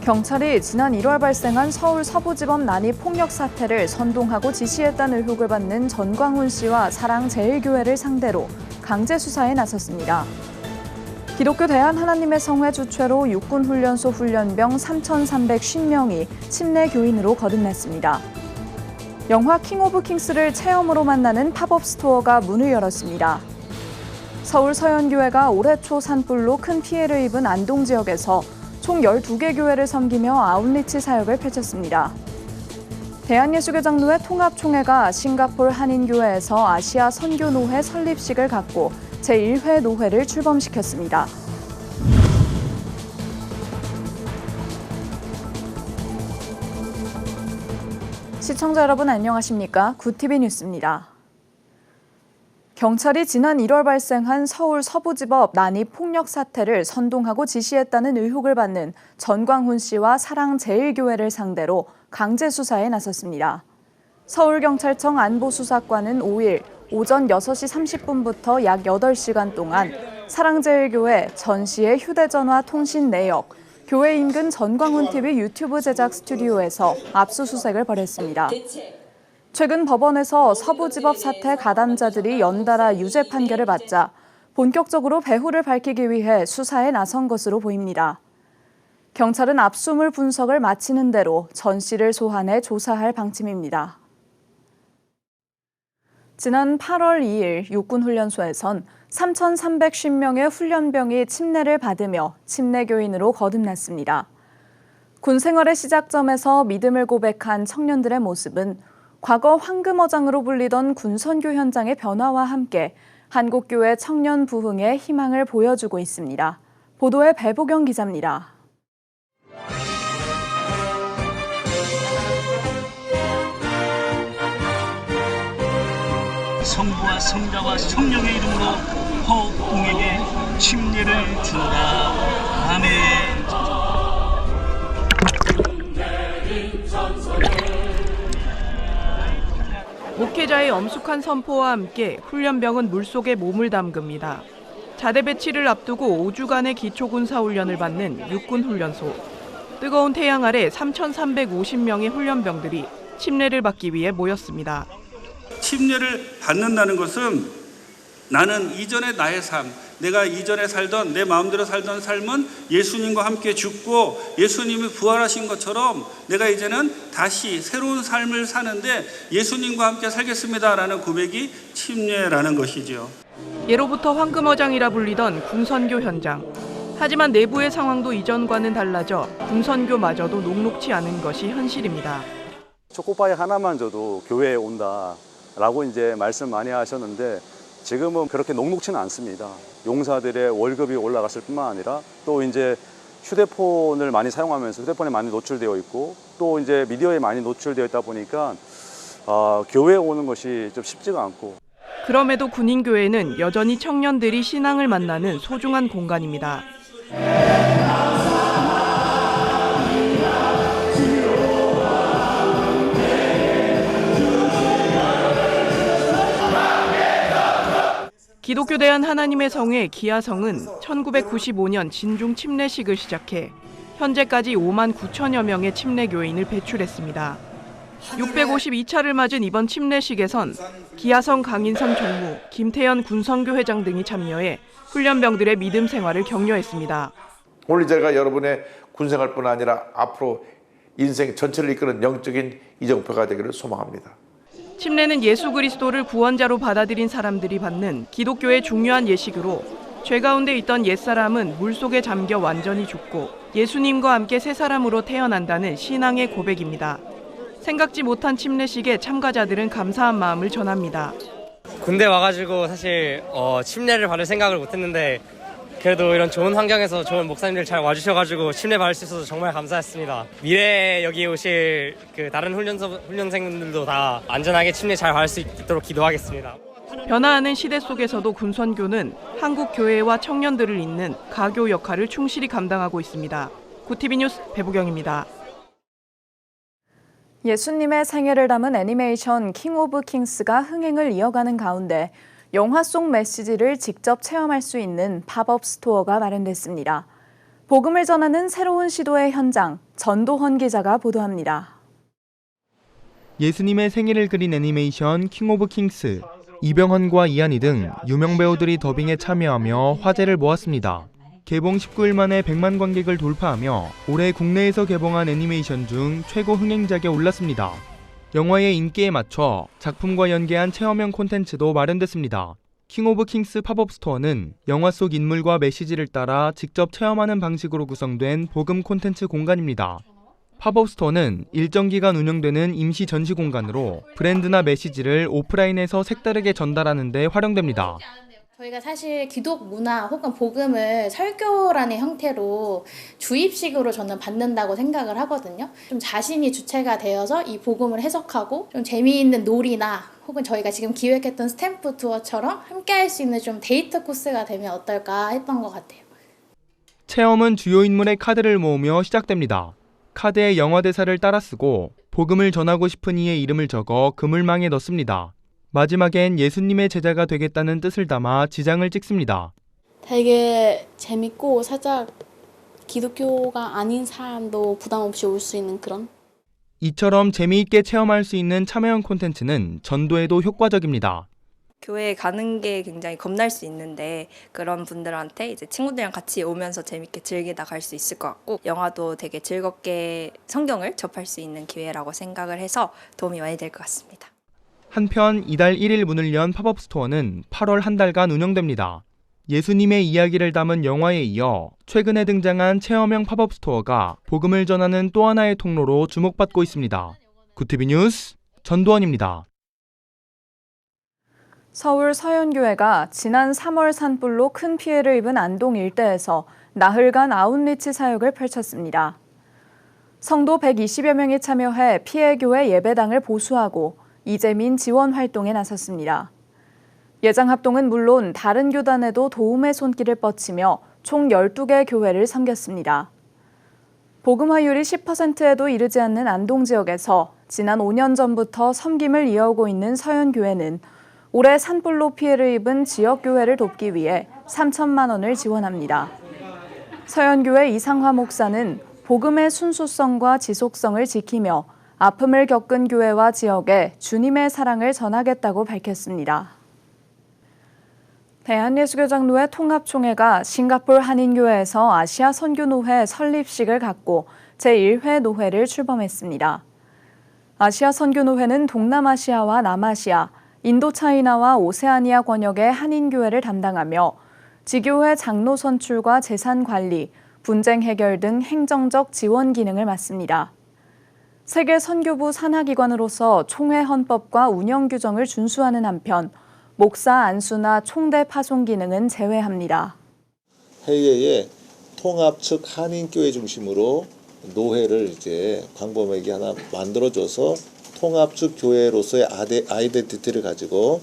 경찰이 지난 1월 발생한 서울 서부지법 난입 폭력 사태를 선동하고 지시했다는 의혹을 받는 전광훈 씨와 사랑제일교회를 상대로 강제 수사에 나섰습니다. 기독교 대한하나님의 성회 주최로 육군훈련소 훈련병 3,350명이 침례 교인으로 거듭났습니다. 영화 킹 오브 킹스를 체험으로 만나는 팝업 스토어가 문을 열었습니다. 서울 서현교회가 올해 초 산불로 큰 피해를 입은 안동 지역에서 총 12개 교회를 섬기며 아웃리치 사역을 펼쳤습니다. 대한예수교 장로회 통합총회가 싱가포르 한인교회에서 아시아 선교노회 설립식을 갖고 제1회 노회를 출범시켰습니다. 시청자 여러분 안녕하십니까? 굿TV 뉴스입니다. 경찰이 지난 1월 발생한 서울 서부지법 난입 폭력 사태를 선동하고 지시했다는 의혹을 받는 전광훈 씨와 사랑제일교회를 상대로 강제 수사에 나섰습니다. 서울경찰청 안보수사과는 5일 오전 6시 30분부터 약 8시간 동안 사랑제일교회 전 씨의 휴대전화 통신 내역, 교회 인근 전광훈TV 유튜브 제작 스튜디오에서 압수수색을 벌였습니다. 최근 법원에서 서부지법 사태 가담자들이 연달아 유죄 판결을 받자 본격적으로 배후를 밝히기 위해 수사에 나선 것으로 보입니다. 경찰은 압수물 분석을 마치는 대로 전 씨를 소환해 조사할 방침입니다. 지난 8월 2일 육군훈련소에선 3,350명의 훈련병이 침례를 받으며 침례교인으로 거듭났습니다. 군 생활의 시작점에서 믿음을 고백한 청년들의 모습은 과거 황금어장으로 불리던 군선교 현장의 변화와 함께 한국교회 청년 부흥의 희망을 보여주고 있습니다. 보도에 배보경 기자입니다. 성부와 성자와 성령의 이름으로 허웅에게 침례를 주노라. 아멘. 목회자의 엄숙한 선포와 함께 훈련병은 물속에 몸을 담급니다. 자대 배치를 앞두고 5주간의 기초군사훈련을 받는 육군훈련소. 뜨거운 태양 아래 3,350명의 훈련병들이 침례를 받기 위해 모였습니다. 침례를 받는다는 것은 나는 이전의 나의 삶, 내가 이전에 살던 내 마음대로 살던 삶은 예수님과 함께 죽고 예수님이 부활하신 것처럼 내가 이제는 다시 새로운 삶을 사는데 예수님과 함께 살겠습니다라는 고백이 침례라는 것이죠. 예로부터 황금어장이라 불리던 군선교 현장. 하지만 내부의 상황도 이전과는 달라져 군선교마저도 녹록치 않은 것이 현실입니다. 초코파이 하나만 줘도 교회에 온다라고 이제 말씀 많이 하셨는데 지금은 그렇게 녹록치는 않습니다. 용사들의 월급이 올라갔을 뿐만 아니라 또 이제 휴대폰을 많이 사용하면서 휴대폰에 많이 노출되어 있고 또 이제 미디어에 많이 노출되어 있다 보니까 교회에 오는 것이 좀 쉽지가 않고. 그럼에도 군인교회는 여전히 청년들이 신앙을 만나는 소중한 공간입니다. 기독교 대한하나님의 성회 기아성은 1995년 진중 침례식을 시작해 현재까지 5만 9천여 명의 침례교인을 배출했습니다. 652차를 맞은 이번 침례식에선 기아성 강인선 총무, 김태현 군선교 회장 등이 참여해 훈련병들의 믿음 생활을 격려했습니다. 오늘 제가 여러분의 군생활뿐 아니라 앞으로 인생 전체를 이끄는 영적인 이정표가 되기를 소망합니다. 침례는 예수 그리스도를 구원자로 받아들인 사람들이 받는 기독교의 중요한 예식으로 죄 가운데 있던 옛사람은 물속에 잠겨 완전히 죽고 예수님과 함께 새 사람으로 태어난다는 신앙의 고백입니다. 생각지 못한 침례식에 참가자들은 감사한 마음을 전합니다. 군대 와가지고 사실 침례를 받을 생각을 못했는데 그래도 이런 좋은 환경에서 좋은 목사님들 잘 와주셔가지고 침례 받을 수 있어서 정말 감사했습니다. 미래에 여기 오실 다른 훈련생분들도 다 안전하게 침례 잘 받을 수 있도록 기도하겠습니다. 변화하는 시대 속에서도 군선교는 한국 교회와 청년들을 잇는 가교 역할을 충실히 감당하고 있습니다. 굿TV 뉴스 배보경입니다. 예수님의 생애를 담은 애니메이션 킹 오브 킹스가 흥행을 이어가는 가운데 영화 속 메시지를 직접 체험할 수 있는 팝업 스토어가 마련됐습니다. 복음을 전하는 새로운 시도의 현장, 전도헌 기자가 보도합니다. 예수님의 생애를 그린 애니메이션 킹 오브 킹스, 이병헌과 이한희 등 유명 배우들이 더빙에 참여하며 화제를 모았습니다. 개봉 19일 만에 100만 관객을 돌파하며 올해 국내에서 개봉한 애니메이션 중 최고 흥행작에 올랐습니다. 영화의 인기에 맞춰 작품과 연계한 체험형 콘텐츠도 마련됐습니다. 킹 오브 킹스 팝업 스토어는 영화 속 인물과 메시지를 따라 직접 체험하는 방식으로 구성된 복음 콘텐츠 공간입니다. 팝업 스토어는 일정 기간 운영되는 임시 전시 공간으로 브랜드나 메시지를 오프라인에서 색다르게 전달하는 데 활용됩니다. 저희가 사실 기독 문화 혹은 복음을 설교라는 형태로 주입식으로 저는 받는다고 생각을 하거든요. 좀 자신이 주체가 되어서 이 복음을 해석하고 좀 재미있는 놀이나 혹은 저희가 지금 기획했던 스탬프 투어처럼 함께 할 수 있는 좀 데이트 코스가 되면 어떨까 했던 것 같아요. 체험은 주요 인물의 카드를 모으며 시작됩니다. 카드에 영화 대사를 따라 쓰고 복음을 전하고 싶은 이의 이름을 적어 그물망에 넣습니다. 마지막엔 예수님의 제자가 되겠다는 뜻을 담아 지장을 찍습니다. 되게 재밌고 살짝 기독교가 아닌 사람도 부담 없이 올 수 있는 그런? 이처럼 재미있게 체험할 수 있는 참여형 콘텐츠는 전도에도 효과적입니다. 교회에 가는 게 굉장히 겁날 수 있는데 그런 분들한테 이제 친구들이랑 같이 오면서 재밌게 즐기다 갈 수 있을 것 같고 영화도 되게 즐겁게 성경을 접할 수 있는 기회라고 생각을 해서 도움이 많이 될 것 같습니다. 한편 이달 1일 문을 연 팝업 스토어는 8월 한 달간 운영됩니다. 예수님의 이야기를 담은 영화에 이어 최근에 등장한 체험형 팝업 스토어가 복음을 전하는 또 하나의 통로로 주목받고 있습니다. 구티비 뉴스 전도헌입니다. 서울 서현교회가 지난 3월 산불로 큰 피해를 입은 안동 일대에서 나흘간 아웃리치 사역을 펼쳤습니다. 성도 120여 명이 참여해 피해 교회 예배당을 보수하고 이재민 지원 활동에 나섰습니다. 예장 합동은 물론 다른 교단에도 도움의 손길을 뻗치며 총 12개 교회를 섬겼습니다. 복음화율이 10%에도 이르지 않는 안동 지역에서 지난 5년 전부터 섬김을 이어오고 있는 서현교회는 올해 산불로 피해를 입은 지역교회를 돕기 위해 3천만 원을 지원합니다. 서현교회 이상화 목사는 복음의 순수성과 지속성을 지키며 아픔을 겪은 교회와 지역에 주님의 사랑을 전하겠다고 밝혔습니다. 대한예수교장로회 통합총회가 싱가포르 한인교회에서 아시아 선교노회 설립식을 갖고 제1회 노회를 출범했습니다. 아시아 선교노회는 동남아시아와 남아시아, 인도차이나와 오세아니아 권역의 한인교회를 담당하며 지교회 장로 선출과 재산 관리, 분쟁 해결 등 행정적 지원 기능을 맡습니다. 세계 선교부 산하기관으로서 총회 헌법과 운영 규정을 준수하는 한편 목사 안수나 총대 파송 기능은 제외합니다. 해외에 통합 측 한인교회 중심으로 노회를 이제 광범위하게 하나 만들어줘서 통합 측 교회로서의 아이덴티티를 가지고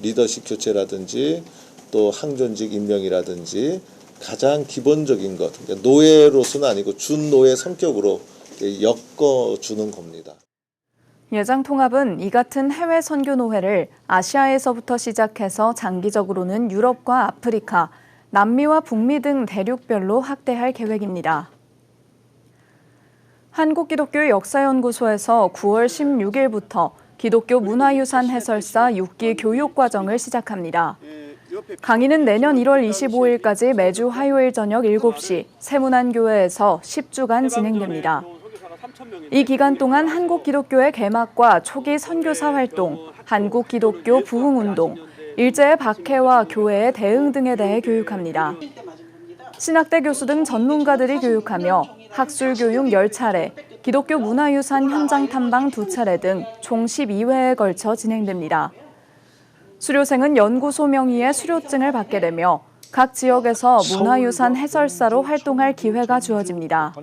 리더십 교체라든지 또 항존직 임명이라든지 가장 기본적인 것, 그러니까 노회로서는 아니고 준노회 성격으로 엮어주는 겁니다. 예장통합은 이 같은 해외 선교노회를 아시아에서부터 시작해서 장기적으로는 유럽과 아프리카, 남미와 북미 등 대륙별로 확대할 계획입니다. 한국기독교 역사연구소에서 9월 16일부터 기독교 문화유산 해설사 6기 교육과정을 시작합니다. 강의는 내년 1월 25일까지 매주 화요일 저녁 7시 세문안교회에서 10주간 진행됩니다. 이 기간 동안 한국기독교의 개막과 초기 선교사 활동, 한국기독교 부흥운동, 일제의 박해와 교회의 대응 등에 대해 교육합니다. 신학대 교수 등 전문가들이 교육하며 학술교육 10차례, 기독교 문화유산 현장 탐방 2차례 등 총 12회에 걸쳐 진행됩니다. 수료생은 연구소 명의의 수료증을 받게 되며 각 지역에서 문화유산 해설사로 활동할 기회가 주어집니다.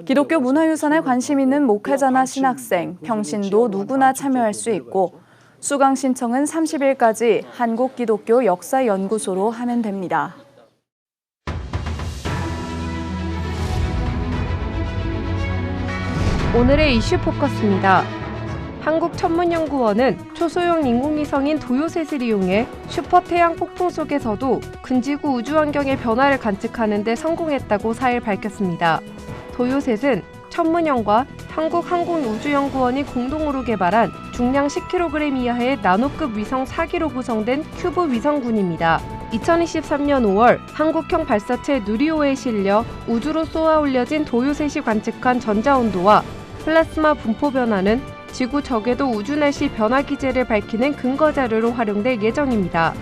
기독교 문화유산에 관심 있는 목회자나 신학생, 평신도 누구나 참여할 수 있고 수강 신청은 30일까지 한국기독교 역사연구소로 하면 됩니다. 오늘의 이슈 포커스입니다. 한국천문연구원은 초소형 인공위성인 도요셋을 이용해 슈퍼태양 폭풍 속에서도 근지구 우주환경의 변화를 관측하는 데 성공했다고 4일 밝혔습니다. 도요셋은 천문연과 한국항공우주연구원이 공동으로 개발한 중량 10kg 이하의 나노급 위성 4기로 구성된 큐브 위성군입니다. 2023년 5월 한국형 발사체 누리호에 실려 우주로 쏘아 올려진 도요셋이 관측한 전자온도와 플라스마 분포 변화는 지구 적외도 우주날씨 변화 기제를 밝히는 근거 자료로 활용될 예정입니다.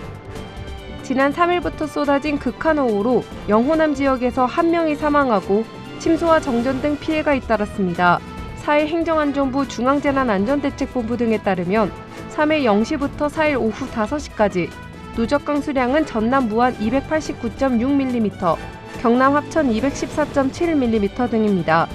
지난 3일부터 쏟아진 극한호우로 영호남 지역에서 1명이 사망하고 침수와 정전 등 피해가 잇따랐습니다. 4일 행정안전부 중앙재난안전대책본부 등에 따르면 3일 0시부터 4일 오후 5시까지 누적 강수량은 전남 무안 289.6mm, 경남 합천 214.7mm 등입니다.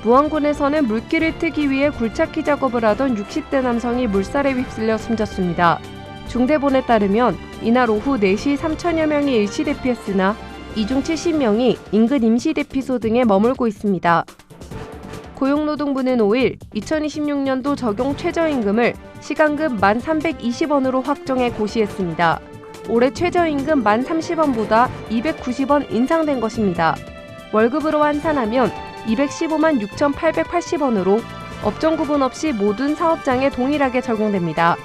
무안군에서는 물길을 트기 위해 굴착기 작업을 하던 60대 남성이 물살에 휩쓸려 숨졌습니다. 중대본에 따르면 이날 오후 4시 3천여 명이 일시 대피했으나 이 중 70명이 인근 임시 대피소 등에 머물고 있습니다. 고용노동부는 5일 2026년도 적용 최저임금을 시간급 1,320원으로 확정해 고시했습니다. 올해 최저임금 1,030원보다 290원 인상된 것입니다. 월급으로 환산하면 215만 6,880원으로 업종 구분 없이 모든 사업장에 동일하게 적용됩니다.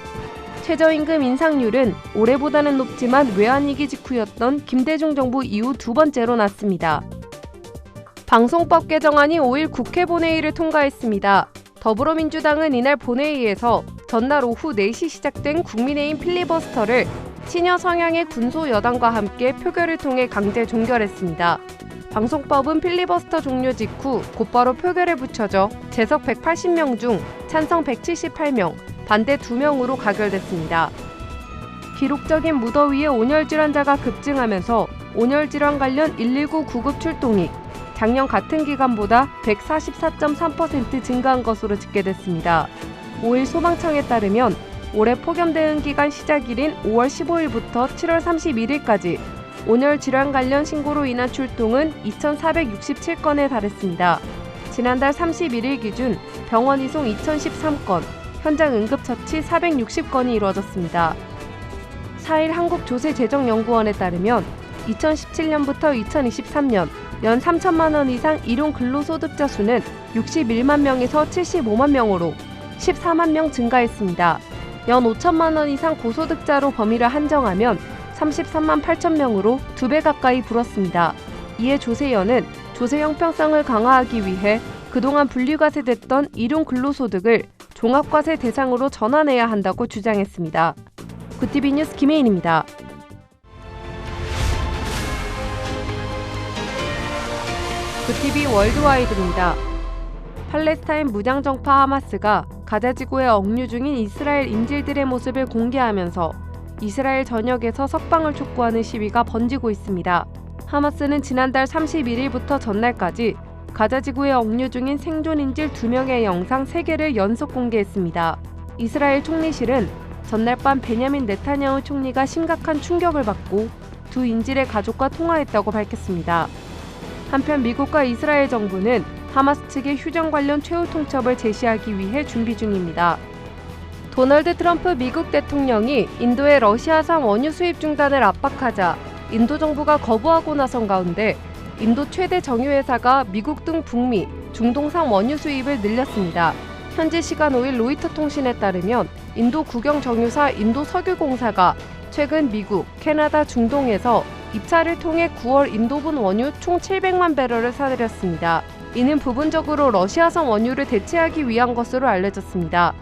최저임금 인상률은 올해보다는 높지만 외환위기 직후였던 김대중 정부 이후 두 번째로 낮습니다. 방송법 개정안이 5일 국회 본회의를 통과했습니다. 더불어민주당은 이날 본회의에서 전날 오후 4시 시작된 국민의힘 필리버스터를 친여 성향의 군소 여당과 함께 표결을 통해 강제 종결했습니다. 방송법은 필리버스터 종료 직후 곧바로 표결에 붙여져 재석 180명 중 찬성 178명, 반대 2명으로 가결됐습니다. 기록적인 무더위에 온열질 환자가 급증하면서 온열질환 관련 119 구급 출동이 작년 같은 기간보다 144.3% 증가한 것으로 집계됐습니다. 5일 소방청에 따르면 올해 폭염 대응 기간 시작일인 5월 15일부터 7월 31일까지 온열 질환 관련 신고로 인한 출동은 2,467건에 달했습니다. 지난달 31일 기준 병원 이송 2,013건, 현장 응급처치 460건이 이루어졌습니다. 4일 한국조세재정연구원에 따르면 2017년부터 2023년 연 3천만 원 이상 일용 근로소득자 수는 61만 명에서 75만 명으로 14만 명 증가했습니다. 연 5천만 원 이상 고소득자로 범위를 한정하면 33만 8천 명으로 2배 가까이 불었습니다. 이에 조세연은 조세 형평성을 강화하기 위해 그동안 분리과세됐던 일용 근로소득을 종합과세 대상으로 전환해야 한다고 주장했습니다. 굿티비 뉴스 김혜인입니다. 굿티비 월드와이드입니다. 팔레스타인 무장정파 하마스가 가자 지구에 억류 중인 이스라엘 인질들의 모습을 공개하면서 이스라엘 전역에서 석방을 촉구하는 시위가 번지고 있습니다. 하마스는 지난달 31일부터 전날까지 가자 지구에 억류 중인 생존 인질 2명의 영상 3개를 연속 공개했습니다. 이스라엘 총리실은 전날 밤 베냐민 네타냐후 총리가 심각한 충격을 받고 두 인질의 가족과 통화했다고 밝혔습니다. 한편 미국과 이스라엘 정부는 하마스 측의 휴전 관련 최후 통첩을 제시하기 위해 준비 중입니다. 도널드 트럼프 미국 대통령이 인도의 러시아산 원유 수입 중단을 압박하자 인도 정부가 거부하고 나선 가운데 인도 최대 정유회사가 미국 등 북미, 중동산 원유 수입을 늘렸습니다. 현지 시간 5일 로이터 통신에 따르면 인도 국영 정유사 인도석유공사가 최근 미국, 캐나다, 중동에서 입찰을 통해 9월 인도분 원유 총 700만 배럴을 사들였습니다. 이는 부분적으로 러시아산 원유를 대체하기 위한 것으로 알려졌습니다.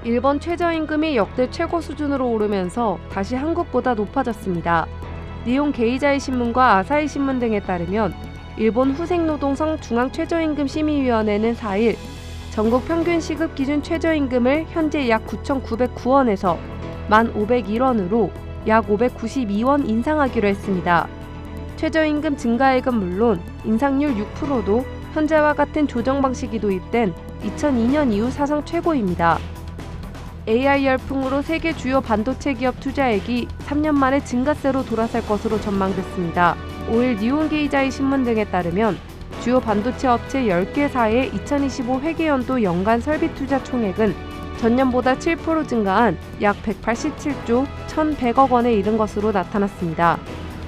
일본 최저임금이 역대 최고 수준으로 오르면서 다시 한국보다 높아졌습니다. 니혼 게이자이 신문과 아사히 신문 등에 따르면 일본 후생노동성 중앙최저임금 심의위원회는 4일 전국 평균 시급 기준 최저임금을 현재 약 9,909원에서 1,501원으로 약 592원 인상하기로 했습니다. 최저임금 증가액은 물론 인상률 6%도 현재와 같은 조정 방식이 도입된 2002년 이후 사상 최고입니다. AI 열풍으로 세계 주요 반도체 기업 투자액이 3년 만에 증가세로 돌아설 것으로 전망됐습니다. 5일 니혼 게이자이 신문 등에 따르면 주요 반도체 업체 10개사의 2025 회계연도 연간 설비 투자 총액은 전년보다 7% 증가한 약 187조 1,100억 원에 이른 것으로 나타났습니다.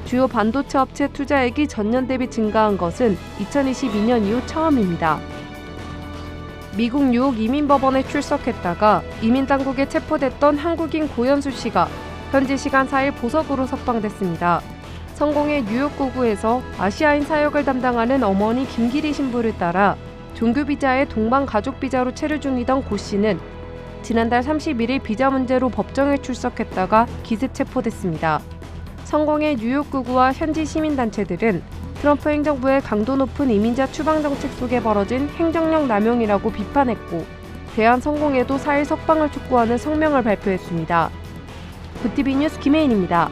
주요 반도체 업체 투자액이 전년 대비 증가한 것은 2022년 이후 처음입니다. 미국 뉴욕 이민법원에 출석했다가 이민당국에 체포됐던 한국인 고현수 씨가 현지 시간 4일 보석으로 석방됐습니다. 성공의 뉴욕구구에서 아시아인 사역을 담당하는 어머니 김기리 신부를 따라 종교비자의 동반가족비자로 체류 중이던 고 씨는 지난달 31일 비자 문제로 법정에 출석했다가 기습 체포됐습니다. 성공의 뉴욕구구와 현지 시민단체들은 트럼프 행정부의 강도 높은 이민자 추방 정책 속에 벌어진 행정력 남용이라고 비판했고 대한 성공에도 4일 석방을 촉구하는 성명을 발표했습니다. VTV 뉴스 김혜인입니다.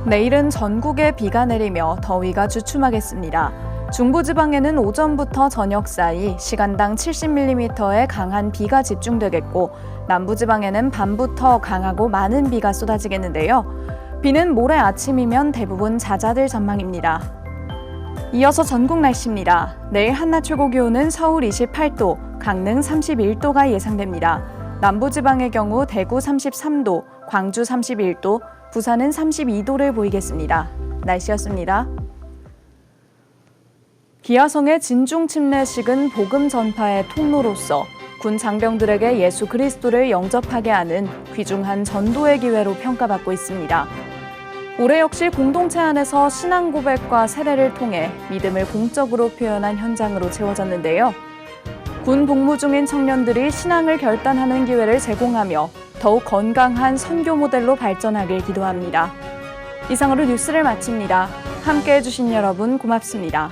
내일은 전국에 비가 내리며 더위가 주춤하겠습니다. 중부지방에는 오전부터 저녁 사이 시간당 70mm의 강한 비가 집중되겠고 남부지방에는 밤부터 강하고 많은 비가 쏟아지겠는데요. 비는 모레 아침이면 대부분 잦아들 전망입니다. 이어서 전국 날씨입니다. 내일 한낮 최고 기온은 서울 28도, 강릉 31도가 예상됩니다. 남부지방의 경우 대구 33도, 광주 31도, 부산은 32도를 보이겠습니다. 날씨였습니다. 기아성의 진중 침례식은 복음 전파의 통로로서 군 장병들에게 예수 그리스도를 영접하게 하는 귀중한 전도의 기회로 평가받고 있습니다. 올해 역시 공동체 안에서 신앙 고백과 세례를 통해 믿음을 공적으로 표현한 현장으로 채워졌는데요. 군 복무 중인 청년들이 신앙을 결단하는 기회를 제공하며 더욱 건강한 선교 모델로 발전하길 기도합니다. 이상으로 뉴스를 마칩니다. 함께해 주신 여러분 고맙습니다.